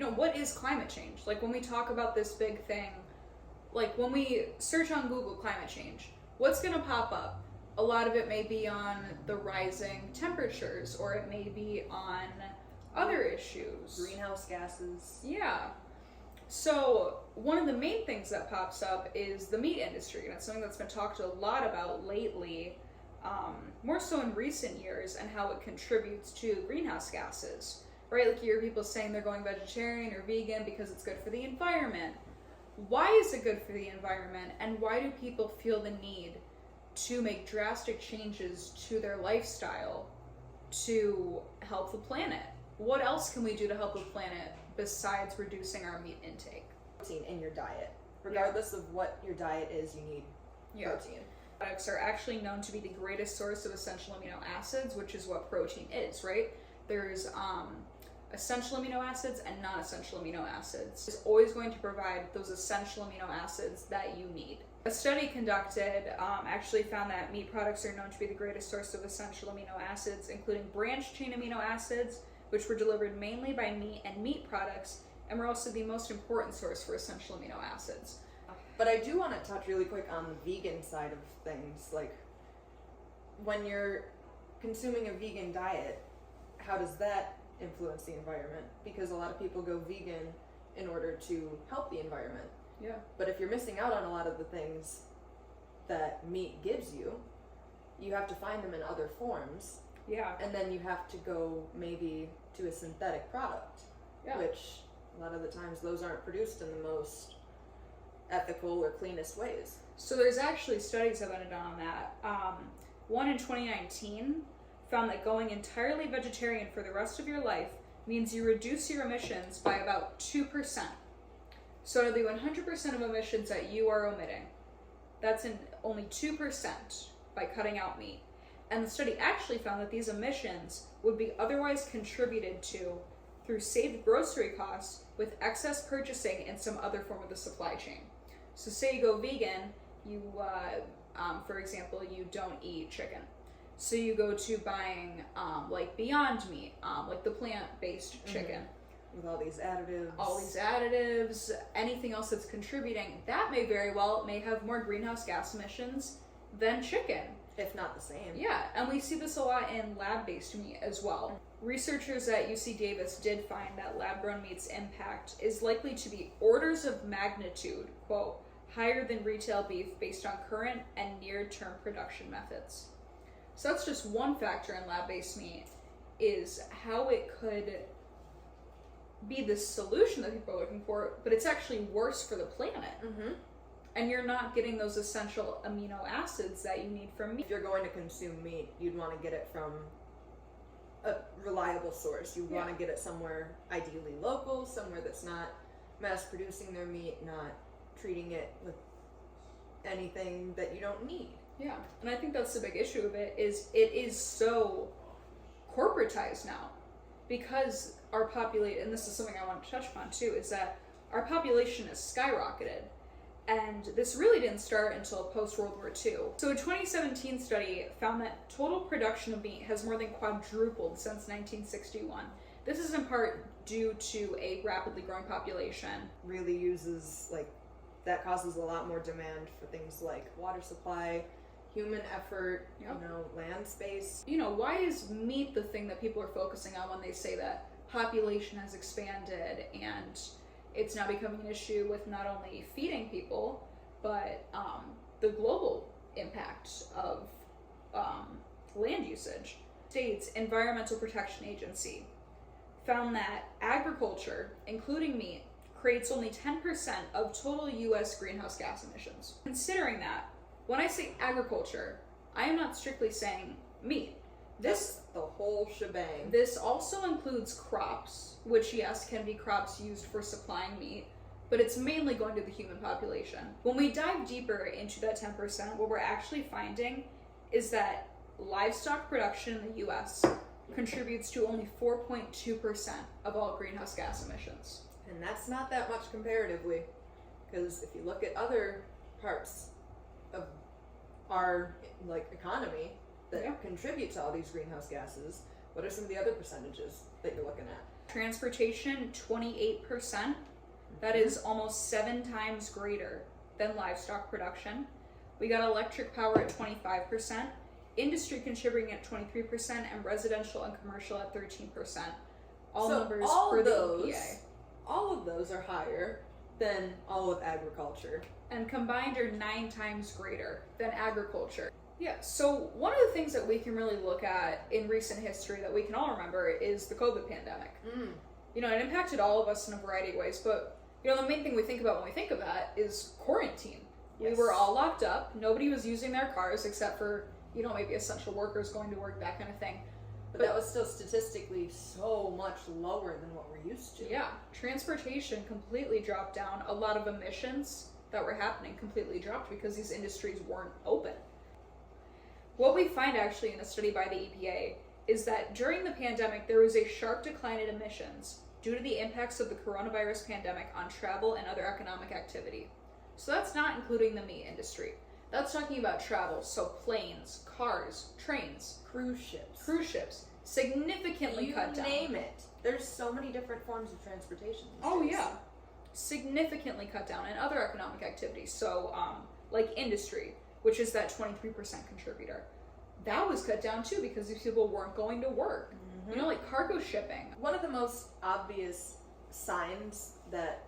What is climate change? Like, when we talk about this big thing, like when we search on Google climate change, what's going to pop up? A lot of it may be on the rising temperatures, or it may be on other issues. Greenhouse gases. Yeah. So one of the main things that pops up is the meat industry, and it's something that's been talked a lot about lately, more so in recent years, and how it contributes to greenhouse gases, right? Like, you hear people saying they're going vegetarian or vegan because it's good for the environment. Why is it good for the environment, and why do people feel the need to make drastic changes to their lifestyle to help the planet? What else can we do to help the planet besides reducing our meat intake? Protein in your diet. Regardless of what your diet is, you need protein. Products are actually known to be the greatest source of essential amino acids, which is what protein is, right? There's essential amino acids and non-essential amino acids. It's always going to provide those essential amino acids that you need. A study conducted actually found that meat products are known to be the greatest source of essential amino acids, including branched chain amino acids, which were delivered mainly by meat and meat products, and were also the most important source for essential amino acids. But I do want to touch really quick on the vegan side of things. Like, when you're consuming a vegan diet, how does that influence the environment? Because a lot of people go vegan in order to help the environment. Yeah. But if you're missing out on a lot of the things that meat gives you, you have to find them in other forms. Yeah. And then you have to go maybe to a synthetic product, which a lot of the times those aren't produced in the most ethical or cleanest ways. So there's actually studies that have been done on that. One in 2019 found that going entirely vegetarian for the rest of your life means you reduce your emissions by about 2%. So out of the 100% of emissions that you are omitting, that's in only 2% by cutting out meat. And the study actually found that these emissions would be otherwise contributed to through saved grocery costs with excess purchasing in some other form of the supply chain. So say you go vegan, you, for example, you don't eat chicken. So you go to buying like Beyond Meat, like the plant-based chicken. With all these additives. All these additives, anything else that's contributing, that may have more greenhouse gas emissions than chicken. If not the same. Yeah, and we see this a lot in lab-based meat as well. Researchers at UC Davis did find that lab-grown meat's impact is likely to be orders of magnitude, quote, higher than retail beef based on current and near-term production methods. So that's just one factor in lab-based meat, is how it could be the solution that people are looking for, but it's actually worse for the planet. Mm-hmm. And you're not getting those essential amino acids that you need from meat. If you're going to consume meat, you'd want to get it from a reliable source. You'd want to get it somewhere ideally local, somewhere that's not mass producing their meat, not treating it with anything that you don't need. Yeah, and I think that's the big issue of it is so corporatized now, because our population, and this is something I want to touch upon too, is that our population has skyrocketed. And this really didn't start until post-World War II. So a 2017 study found that total production of meat has more than quadrupled since 1961. This is in part due to a rapidly growing population. Really uses, that causes a lot more demand for things like water supply, human effort, land space. Why is meat the thing that people are focusing on when they say that population has expanded and it's now becoming an issue with not only feeding people, but the global impact of land usage? States Environmental Protection Agency found that agriculture, including meat, creates only 10% of total U.S. greenhouse gas emissions. Considering that, when I say agriculture, I am not strictly saying meat. That's the whole shebang. This also includes crops, which yes, can be crops used for supplying meat, but it's mainly going to the human population. When we dive deeper into that 10%, what we're actually finding is that livestock production in the US contributes to only 4.2% of all greenhouse gas emissions. And that's not that much comparatively, because if you look at other parts of our economy that contribute to all these greenhouse gases, what are some of the other percentages that you're looking at? Transportation, 28%. That is almost 7 times greater than livestock production. We got electric power at 25%, industry contributing at 23%, and residential and commercial at 13%. All So numbers all for of the those, EPA. all of those are higher than all of agriculture. And combined are 9 times greater than agriculture. Yeah, so one of the things that we can really look at in recent history that we can all remember is the COVID pandemic. You know, it impacted all of us in a variety of ways, but you know, the main thing we think about when we think of that is quarantine. We Yes. were all locked up. Nobody was using their cars except for, you know, maybe essential workers going to work, that kind of thing. But that was still statistically so much lower than what we're used to. Yeah, transportation completely dropped down. A lot of emissions that were happening completely dropped because these industries weren't open. What we find actually in a study by the EPA is that during the pandemic, there was a sharp decline in emissions due to the impacts of the coronavirus pandemic on travel and other economic activity. So that's not including the meat industry. That's talking about travel, so planes, cars, trains, Cruise ships. significantly cut down. You name it. There's so many different forms of transportation these Oh days. yeah, significantly cut down, and other economic activities. So, like industry, which is that 23% contributor, that was cut down too because these people weren't going to work. You know, like cargo shipping. One of the most obvious signs that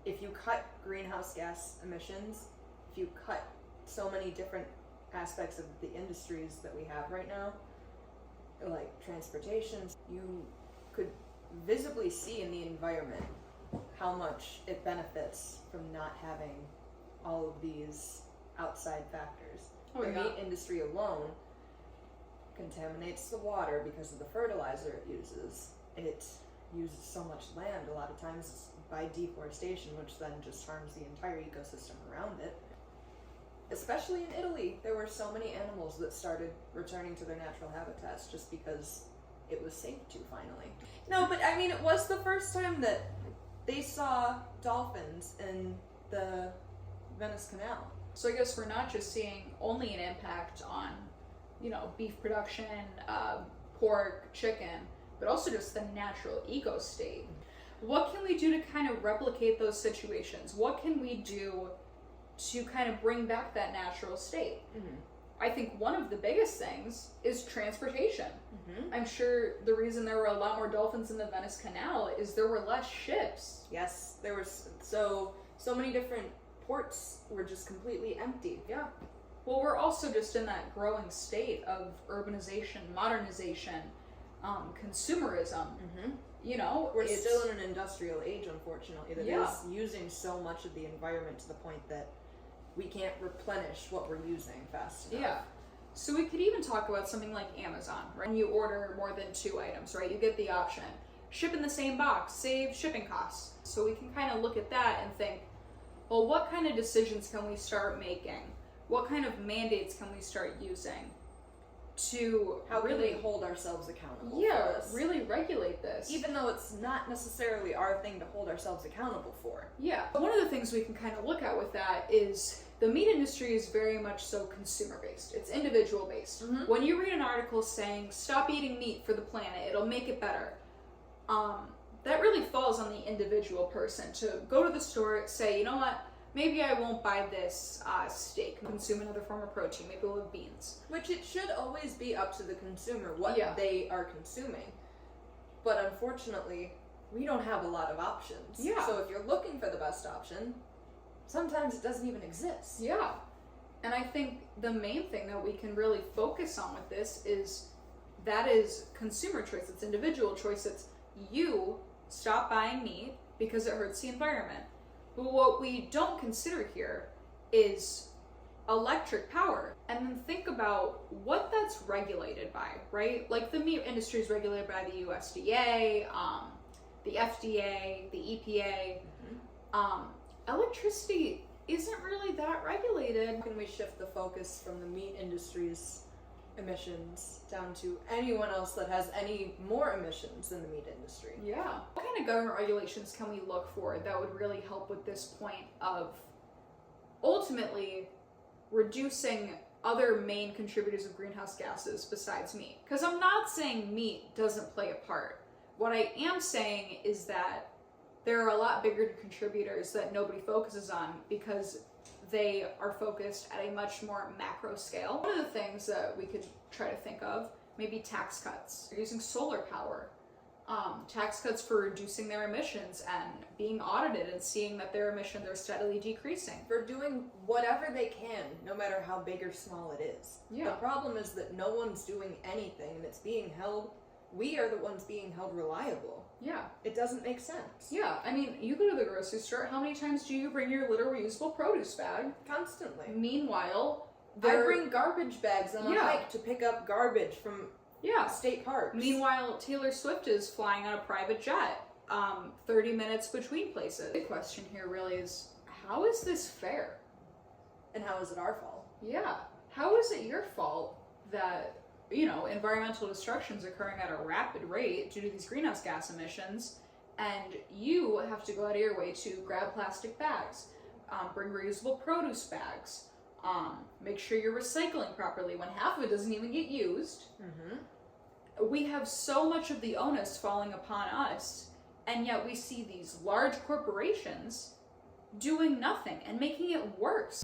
if you cut greenhouse gas emissions, if you cut so many different aspects of the industries that we have right now, like transportation, you could visibly see in the environment how much it benefits from not having all of these outside factors. Oh, The yeah. meat industry alone contaminates the water because of the fertilizer it uses. It uses so much land a lot of times by deforestation, which then just harms the entire ecosystem around it. Especially in Italy, there were so many animals that started returning to their natural habitats just because it was safe to finally. No, but I mean, it was the first time that they saw dolphins in the Venice Canal. So I guess we're not just seeing only an impact on, you know, beef production, pork, chicken, but also just the natural eco state. What can we do to kind of replicate those situations? What can we do to kind of bring back that natural state? I think one of the biggest things is transportation. I'm sure the reason there were a lot more dolphins in the Venice Canal is there were less ships. Yes, there were so many different ports were just completely empty. Yeah. Well, we're also just in that growing state of urbanization, modernization, consumerism. You know, We're it's still in an industrial age, unfortunately, that Yeah. is using so much of the environment to the point that we can't replenish what we're using fast enough. Yeah. So we could even talk about something like Amazon, right? When you order more than 2 items, right? You get the option. Ship in the same box, save shipping costs. So we can kind of look at that and think, well, what kind of decisions can we start making? What kind of mandates can we start using to How can really we hold ourselves accountable for yeah, this? really regulate this? Even though it's not necessarily our thing to hold ourselves accountable for. Yeah. One of the things we can kind of look at with that is the meat industry is very much so consumer based. It's individual based. When you read an article saying stop eating meat for the planet, it'll make it better. That really falls on the individual person to go to the store, say, you know what, maybe I won't buy this steak, consume another form of protein, maybe we'll have beans. Which it should always be up to the consumer what Yeah. they are consuming. But unfortunately, we don't have a lot of options. Yeah. So if you're looking for the best option, sometimes it doesn't even exist. Yeah. And I think the main thing that we can really focus on with this is that is consumer choice. It's individual choice. It's you stop buying meat because it hurts the environment. But what we don't consider here is electric power. And then think about what that's regulated by, right? Like the meat industry is regulated by the USDA, the FDA, the EPA. Electricity isn't really that regulated. How can we shift the focus from the meat industry's emissions down to anyone else that has any more emissions than the meat industry? Yeah. What kind of government regulations can we look for that would really help with this point of ultimately reducing other main contributors of greenhouse gases besides meat? Because I'm not saying meat doesn't play a part, What I am saying is that there are a lot bigger contributors that nobody focuses on because they are focused at a much more macro scale. One of the things that we could try to think of, maybe tax cuts, using solar power, tax cuts for reducing their emissions and being audited and seeing that their emissions are steadily decreasing. For doing whatever they can, no matter how big or small it is. Yeah. The problem is that no one's doing anything and it's being held, we are the ones being held reliable. Yeah. It doesn't make sense. Yeah, I mean, you go to the grocery store, how many times do you bring your little reusable produce bag? Constantly. Meanwhile, I bring garbage bags on a Yeah. hike to pick up garbage from state parks. Meanwhile, Taylor Swift is flying on a private jet, 30 minutes between places. The question here really is, how is this fair? And how is it our fault? Yeah. How is it your fault that, you know, environmental destruction is occurring at a rapid rate due to these greenhouse gas emissions, and you have to go out of your way to grab plastic bags, bring reusable produce bags, make sure you're recycling properly when half of it doesn't even get used. Mm-hmm. We have so much of the onus falling upon us, and yet we see these large corporations doing nothing and making it worse.